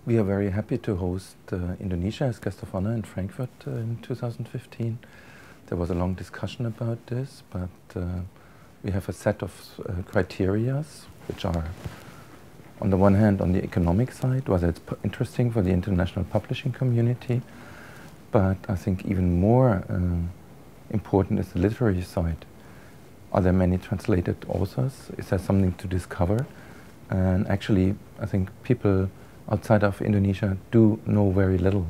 We are very happy to host Indonesia as guest of honor in Frankfurt in 2015. There was a long discussion about this, but we have a set of criteria which are, on the one hand, on the economic side, whether it's interesting for the international publishing community, but I think even more important is the literary side. Are there many translated authors? Is there something to discover? And actually, I think people outside of Indonesia do know very little.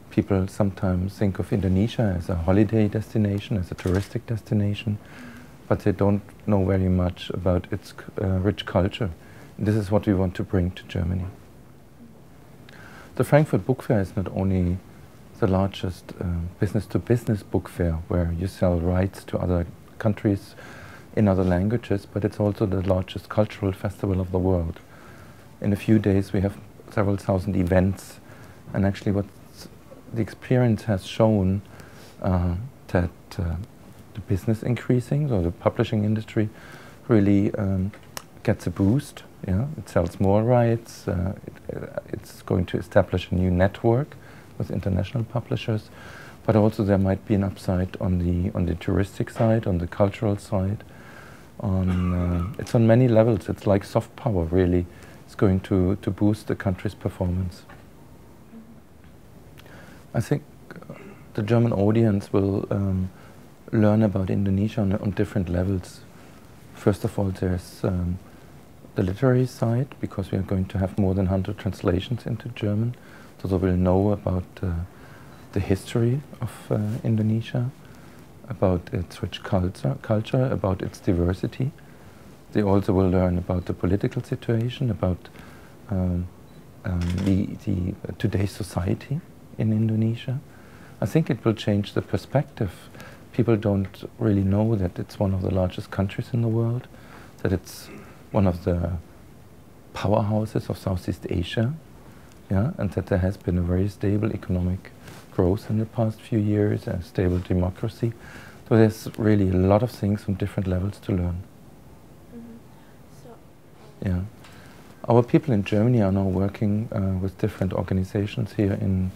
People sometimes think of Indonesia as a holiday destination, as a touristic destination, but they don't know very much about its rich culture. This is what we want to bring to Germany. The Frankfurt Book Fair is not only the largest business-to-business book fair where you sell rights to other countries in other languages, but it's also the largest cultural festival of the world. In a few days we have several thousand events, and actually what the experience has shown that the business increasing, so the publishing industry really gets a boost. Yeah? It sells more rights, it's going to establish a new network with international publishers, but also there might be an upside on the touristic side, on the cultural side. It's on many levels. It's like soft power, really. It's going to boost the country's performance. I think the German audience will learn about Indonesia on different levels. First of all, there's the literary side, because we are going to have more than 100 translations into German, so they will know about the history of Indonesia, about its rich culture, about its diversity. They also will learn about the political situation, about today's society in Indonesia. I think it will change the perspective. People don't really know that it's one of the largest countries in the world, that it's one of the powerhouses of Southeast Asia, yeah, and that there has been a very stable economic growth in the past few years, a stable democracy. So there's really a lot of things on different levels to learn. Yeah. Our people in Germany are now working with different organizations here in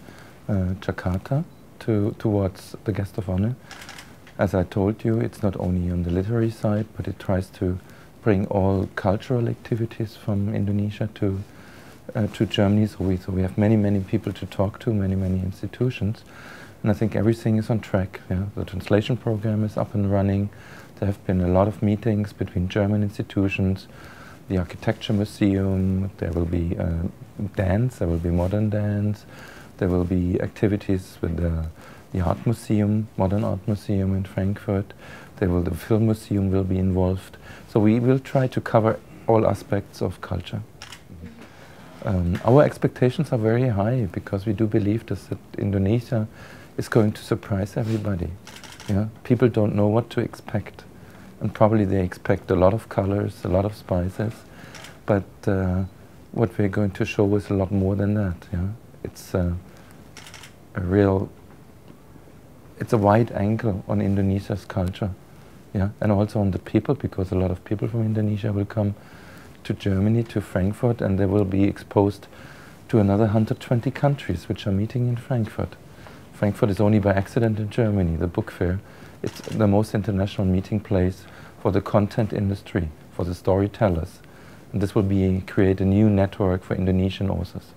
Jakarta towards the guest of honor. As I told you, it's not only on the literary side, but it tries to bring all cultural activities from Indonesia to Germany. So we have many people to talk to, many institutions. And I think everything is on track. Yeah? The translation program is up and running. There have been a lot of meetings between German institutions, the Architecture Museum, there will be dance, there will be modern dance, there will be activities with the Art Museum, Modern Art Museum in Frankfurt, the Film Museum will be involved. So we will try to cover all aspects of culture. Our expectations are very high because we do believe that Indonesia is going to surprise everybody. Yeah? People don't know what to expect. And probably they expect a lot of colors, a lot of spices, but what we're going to show is a lot more than that. Yeah? It's it's a wide angle on Indonesia's culture, yeah, and also on the people, because a lot of people from Indonesia will come to Germany, to Frankfurt, and they will be exposed to another 120 countries which are meeting in Frankfurt. Frankfurt is only by accident in Germany, the book fair. It's the most international meeting place for the content industry, for the storytellers. And this will create a new network for Indonesian authors.